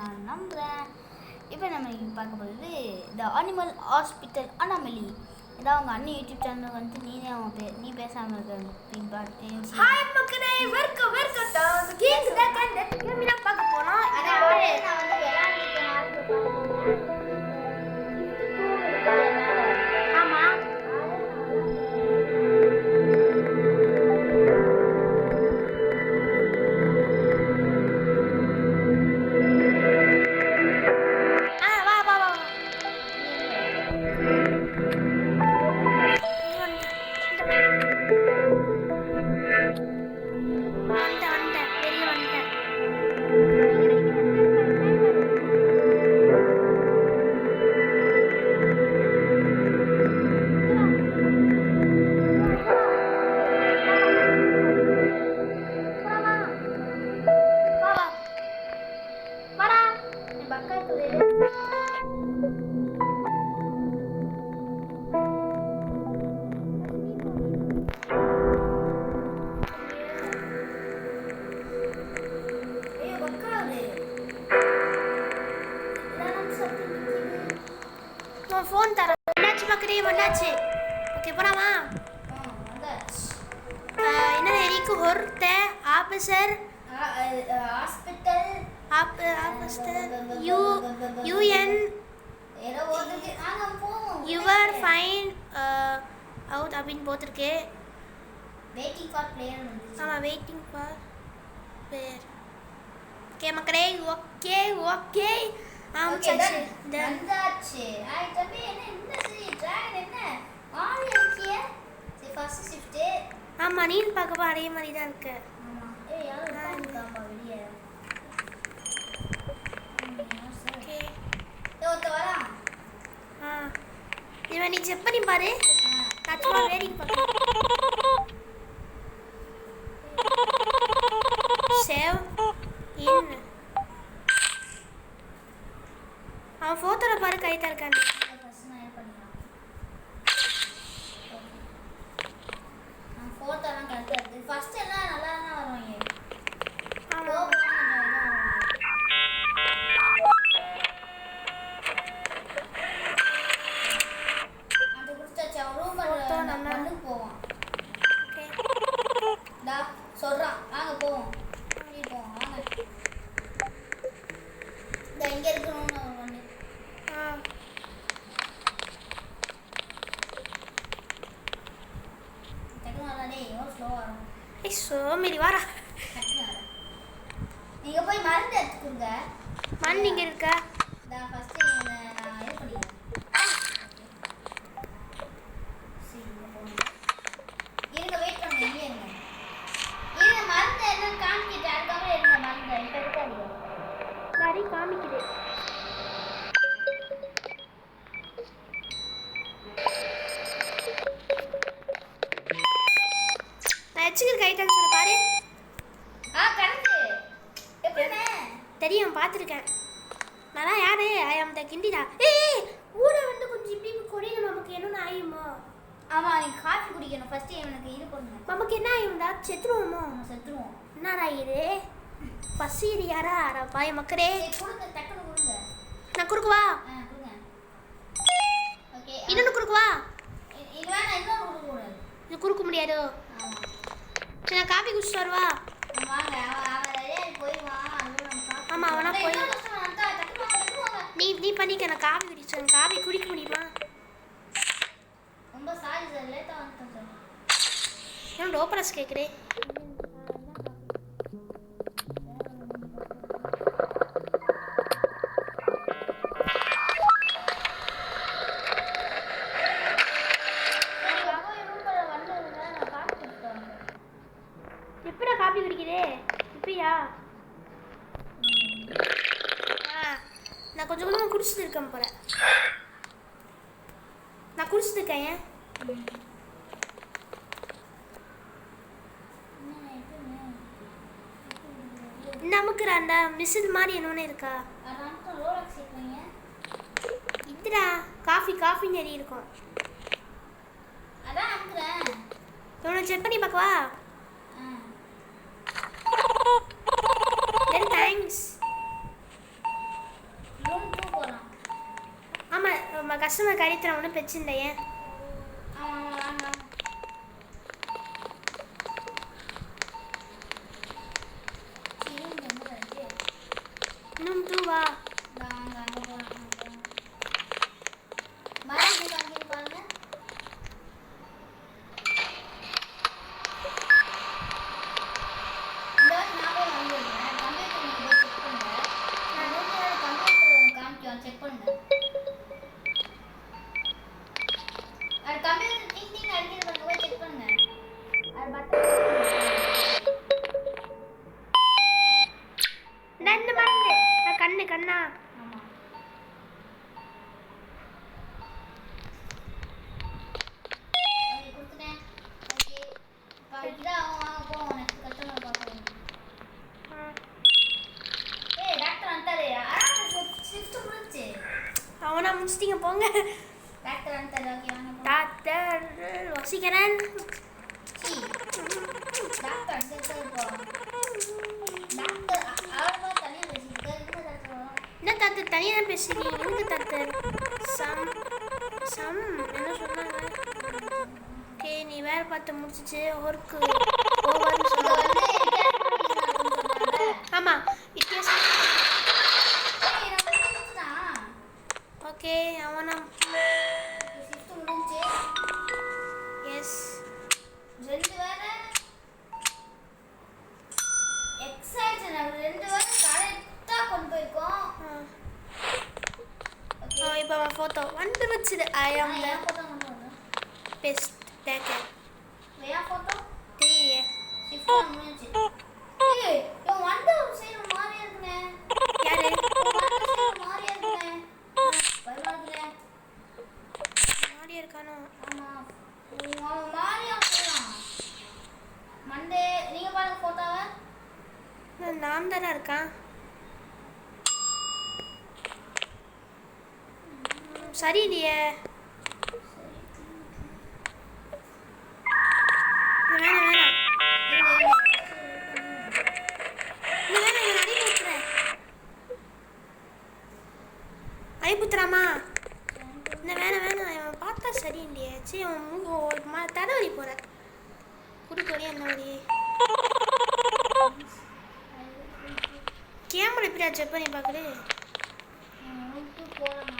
நான் நம்புகிறேன். இப்போ நம்ம இங்கே பார்க்க போகிறது த அனிமல் ஹாஸ்பிட்டல் அனாமலி. இதான் அவங்க அண்ணன் யூடியூப் சேனல் வந்து நீ பேசாமல் இருக்க. ஹாய் மக்களே, welcome to kings the content. கேமினா பார்க்க போறோம். நான் வந்து விளையாண்டுட்டு ஆமா ஃபோன் தர. என்னாச்சு மக்களே, என்னாச்சு? ஓகே போலாமா? என்ன எரிக்கு ஹொர்த்த ஆபீசர் ஹாஸ்பிட்டல் ஆபீசர் யூஎன் யுவர் ஃபைன் அவுட் அப்படின்னு போட்டிருக்கு. Waiting for player. ஆமாம், வெயிட்டிங் ஃபார் பிளேயர். ஓகே மக்களே, ஓகே வந்தாச்சு. ஐ தம்பி என்ன இந்த டிராகன் என்ன ஆளு இருக்கிய? சரி ஃபர்ஸ்ட் ஷிஃப்ட். ஆமா, நீன் பார்க்கவா அதே மாதிரி தான் இருக்கு. ஆமா. ஏய் யாரோ இருக்காங்க வெளிய. ஓகே தோத்த வரா. இவன் நீ செக் பண்ணி பாரு. கச்சுவா வேடிங் பாரு. Save in. அவன் போட்டோல பாரு, கைத்தா இருக்கானே. ஃபர்ஸ்ட் நான் என்ன பண்ணிக்கலாம்? நான் போட்டோலாம் கரெக்ட்டா இருக்கு. ஃபர்ஸ்ட் எல்லாம் நல்லா தான் வருவாங்க. ஆமா. அது குடிச்சாச்சு. ரூம் வந்து போவோம். ஓகே டா சொல்றான். வாங்க போவோம். வெளிய போவோம் வாங்க. இங்க இருக்கணும்னு ஒண்ணு. சோமேரி வாரா. நீங்க போய் மருந்து எடுத்துக்கோங்க. மண் இங்க இருக்கா? நான் ஃபர்ஸ்ட் நான் இது பண்ணிடுறேன். சரி இருங்க, வெயிட் பண்ணுங்க. இங்கே இருங்க மருந்து என்ன காமிக்கிட்டு அதுக்கப்புறம் இருங்க. மருந்து இப்போ இருக்காது. சரி காமிக்குது. வச்சுக்கிற கைட்டான்னு சொல்லி பாரு. கரெக்ட். எப்படிண்ணே தெரியும், பார்த்துருக்கேன். நான் யாரு? ஐ ஆம் த கிண்டிடா. ஏய் ஊட வந்து கொஞ்சம் இப்படி கொடியில் நமக்கு என்னென்ன ஆயுமோ? ஆமா, நீ காஃபி குடிக்கணும். ஃபர்ஸ்ட் எனக்கு இது பண்ணுங்க. நமக்கு என்ன ஆயும்டா? செத்துருவோமோ? செத்துருவோம். என்னடா இது பசிடு யாரா? பாய மக்கரே, கொடுங்க, டக்குனு கொடுங்க. நான் குறுக்குவா? கொடுங்க. ஓகே, இன்னொன்று குறுக்குவா? இது வேணா, இன்னொரு கொடுக்க கூடாது. இது குறுக்க முடியாதோ? ஆமா. சரி, நான் காஃபி குடிச்சிட்டு வருவா. வாங்க, அவன் ரெடியா போயிடுவான். ஆமா, அவனா போய் நீ பண்ணிக்க. நான் காஃபி குடிச்சேன். காஃபி குடிக்க முடியுமா? ரொம்ப சாரி சார், லேட்டா வந்துட்டேன் சார். ஏன் டோப்பரஸ் கேட்குறேன்? எப்படா காஃபி குடிக்குதே? இப்பயா? நான் கொஞ்சம் கொஞ்சமாக குடிச்சிட்டு இருக்கேன் போல. நான் குடிச்சிட்டு இருக்கேன். ஏன் நமக்கு அந்த மிஷின் மாதிரி என்னொன்று இருக்கா? இதுடா காஃபி நெறி இருக்கும். அதான் அனுப்புறேன். இவனை செக் பண்ணி பார்க்கவா? Very thanks. பசுமை கடித்துற ஒன்றும் பிரச்சனை இல்லை ஏன் ஆமாம் வாங்க இன்னும் தூவா வாங்க அங்கே போகலாம் மரம் காமிக்க பாருங்க இந்த நான் போய் வந்துடுறேன் கம்ப்யூட்டர் நீங்கள் போய் செக் பண்ணுங்க நான் கம்ப்யூட்டர் காமிக்கும் செக் பண்ணுங்க அது கம்ப்யூட்டர் டிங் டிங் அடிக்கிறது பாருங்க போய் செக் பண்ணுங்க அது பட்டன் நன்னு மறந்து கண்ணு கண்ணா ஆமாம் ஓகே கொடுத்துட்டேன் ஓகே இப்போ இதான் வாங்க போவோம் நெக்ஸ்ட் கஸ்டமர் பார்க்குறோம் ஏய் டாக்டர் வந்துட்டாரு ஷிஃப்ட் முடிஞ்சுச்சு அவனா முடிச்சிட்டிங்க போங்க டாக்டர் வந்துட்டாரு ஓகே வாங்க போவோம். டாக்டர் வசிக்கிறேன் சீ டாக்டர் வந்துட்டாரு இப்போ டாக்டர் அவர் தனியாக பேசிட்டு இந்த டாக்டர் வரும் என்ன டாக்டர் தனியாக தான் பேசுறீங்க எங்க டாக்டர் சம் சம் என்ன சொன்னாங்க ஓகே நீ வேலை பார்த்து முடிச்சிச்சு ஒர்க்கு ஓவர்னு இங்க சொல்லுவாங்க வந்து சொன்னாங்க ஆமாம் வித்தியாசம் ஏய் நம்ம ஷிஃப்ட் தான் ஓகே அவனா ஷிஃப்ட் முடிஞ்சுச்சு எஸ் ரெண்டு வேற எக்ஸைட் நம்ம ரெண்டு வேற கரெக்டாக கொண்டு போயிருக்கோம் ஓகே இப்போ அவன் ஃபோட்டோ வந்து வச்சுது ஐ ஆம் த என் ஃபோட்டோ கொண்டு வரணும் பெஸ்ட் டேக்கர் என் ஃபோட்டோ தெரிய ஷிஃப்ட் முடிஞ்சுச்சு ஏய் இவன் வந்த ஒரு சைடு மாறியா இருக்குனே யாரு மாறியா இருக்குனே பயமா இருக்குனே மாடி இருக்கானோ ஆமா அவன் மாறியா போறான் மண்டே நீங்க பாருங்க போட்டோவை நான் தானே இருக்கான் சரி இல்லையே வேணாம் வேணாம் இல்லை வேணாம் இவன் அடிபுத்துறேன் அடிபுத்துறாமா இல்லை வேணாம் வேணாம் இவன் பார்த்தா சரி இல்லையே சரி அவன் தலைவலி போகிற குறுக்கு வழியா என்ன வழி கேமரா எப்படி செக் பண்ணி பார்க்குது போறேன்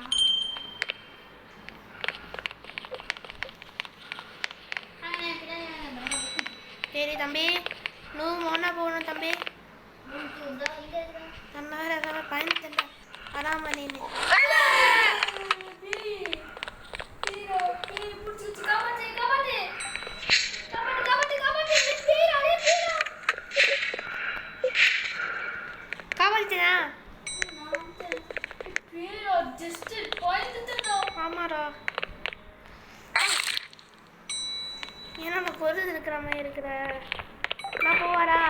சரி தம்பி నువ్వు ஒன்றா போகணும் தம்பி நம்ம வேறு எதாவது பயந்துட்டேன்டா வராம நீனு காவல்துனா ஆமாடா ஏன்னா நான் பொருள் இருக்கிற மாதிரி இருக்கிற நான் போவாரா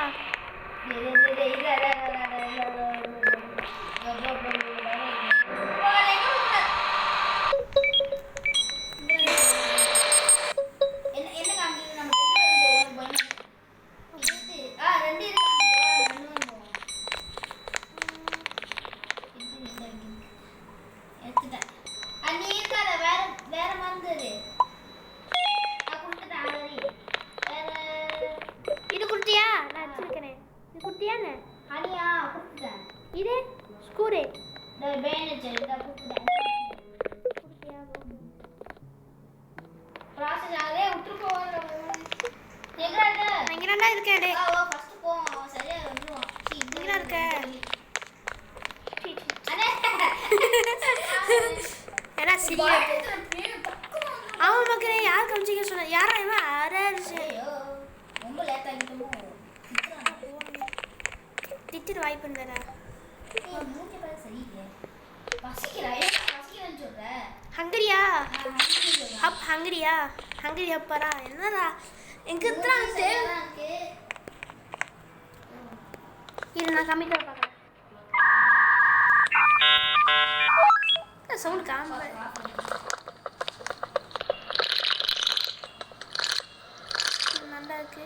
இது குடுத்தியா நான் வச்சிருக்கேனே இது குடுத்தியானே இது ஸ்கூரே குடுத்தியா ப்ராசஸ் ஆகவே விட்டு போவாங்க நான் இங்கே நல்லா இருக்கேன் டே ஃபர்ஸ்ட் போவோம் அவன் சரியா வந்துருவான் இங்கே இருக்க ஏன்னா சரியா அவன் மக்களே யார் கமிச்சிக்க சொன்ன யாரா இவன் அரசு ரொம்ப லேட் ஆகிட்டோமோ திட்டிட்டு வாய்ப்பு இருந்தாரா மூஞ்சி பாரு சரியில்லை பசிக்கிறா பசிக்கிறேன்னு சொல்ற ஹங்கரியா நான் ஹங்கரி சொல்றேன். ஹப் ஹங்கரியா ஹங்கரி ஹப்பரா என்னடா எங்க இருக்கிறான் மூஞ்சி சரியாதான் இருக்கு. இரு நான் கம்மிட்டர் பார்க்குறேன் சவுண்ட் காம நல்லா இருக்கு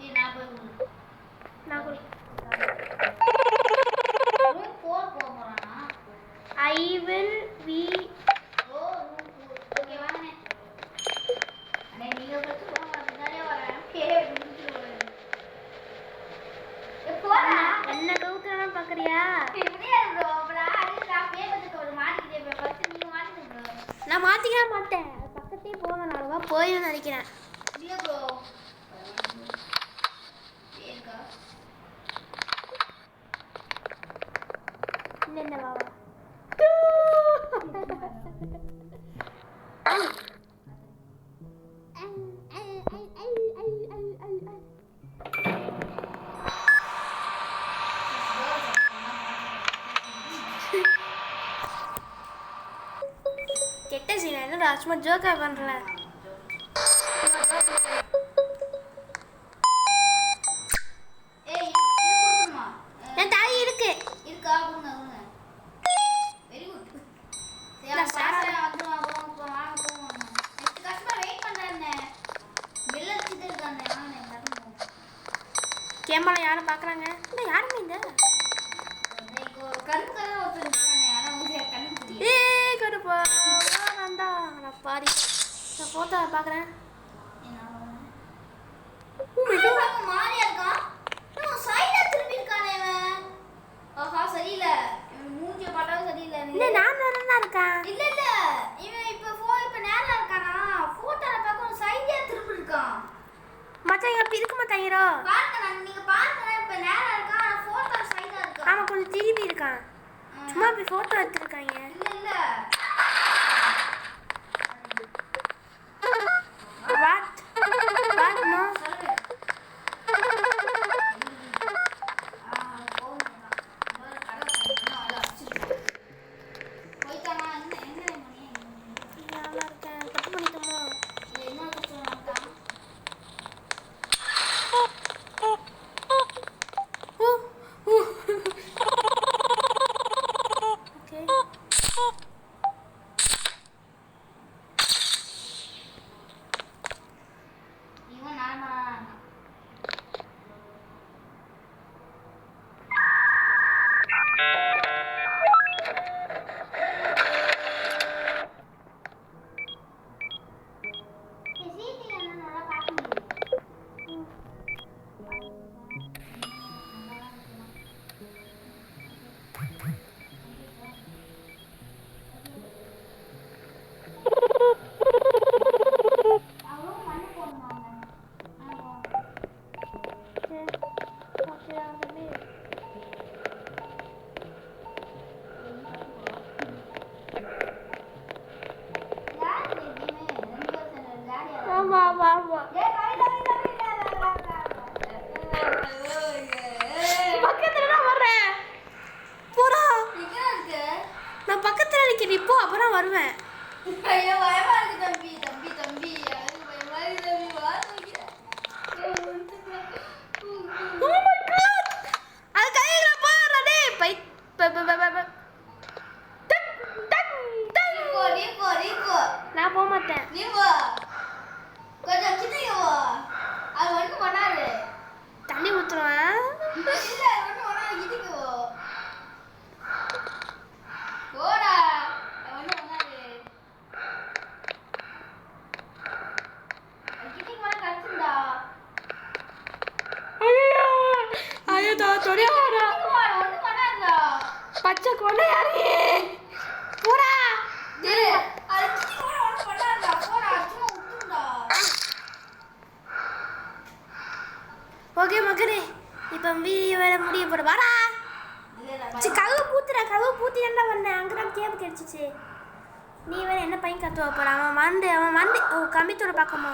நான் போய் நான் மாற்றிக்கவே மாட்டேன். அது பக்கத்தையே போவேன். நான் அவ்வளோவா போயின்னு நினைக்கிறேன். இல்லை ப்ரோ இருக்கா என்ன வாவா கெட்ட சீனா என்னடா சும்மா ஜோக்கா பண்றேன். ஏய் இது கொடுக்கணுமா என் தாய் இருக்கு. இருக்கா கொடுங்க கொடுங்க வெரி குட் சரி நான் சாரா வந்து வாங்க போவோம் நெக்ஸ்ட் கஸ்டமர் வெயிட் பண்றானே பில் அடிச்சிட்டு இருக்கானே வாங்க எல்லாரும் கேமரா யாரும் பார்க்குறாங்க? இல்லை யாருமே இல்லை. கருப்பு கலர் ஒருத்தர் இருக்கானே ஆனா உங்களுக்கு கண்ணு புரியல ஏ கருப்பா வந்தா நான் பாரி நான் ஃபோட்டோவை பார்க்குறேன். மாறியா இருக்கான் இவன் சைடா திரும்பி இருக்கானே இவன் ஆஹா சரியில்லை இவன் மூஞ்சிய பார்த்தாலும் சரியில்லை இல்லை நான் நல்லா இருக்கேன். இல்ல இல்ல இவன் இப்ப நேரா இருக்கானா போட்டோல பார்க்க சைடா திரும்பி இருக்கான் மச்சான் அப்படி இருக்க மாட்டாங்கரோ. பாருங்க நீங்க பாருங்க இப்ப நேரா இருக்கான் ஆனா போட்டோ சைடா இருக்கான் ஆமாம் கொஞ்சம் திரும்பி இருக்கான். சும்மா அப்படி ஃபோட்டோ எடுத்துருக்காங்க. இல்ல இல்ல வாட் வாட் நோ சொல்லு நல்லா இருக்கேன். தப்பு பண்ணிட்டோமோ? ஓகே ஆமா ஆமா ஆமா பக்கத்துல தான் வர்றேன். போடா நான் பக்கத்துல நிக்கிறேன். இப்போ அப்புறம் வருவேன். ஐயோ பயமா இருக்கு தம்பி தம்பி தம்பி எனக்கு பயமா இருக்கு தம்பி வா Oh my god அது கையில போறா டேய் பை ரீகோ நான் போக மாட்டேன். நீ வா கொஞ்சம் கிட்டே வா அது ஒண்ணு பண்ணாரு தண்ணி ஊத்துறேன். இல்ல ஒண்ணு பண்ணாரு கிட்டே வா போடா ஒண்ணு பண்ணாரு கிட்டே வா கடிச்சுடா ஐயோ ஐயோ தொடையாடா ஒண்ணு பண்ணாருடா பச்சை கொண்டை யாரே போடா. டேய் அது கிட்டே வா ஒண்ணு பண்ணாருடா போடா சும்மா விட்டுடா ஓகே மகனே இப்போ வீடியோ வேற முடிய போட வாடா. கதவு பூத்தி என்ன பண்ணேன் அங்கே தான் கேப் கிடைச்சிச்சு. நீ வேற என்ன பையன் கத்துவ போற அவன் வந்து ஓ கம்பித்தூரை பார்க்கமா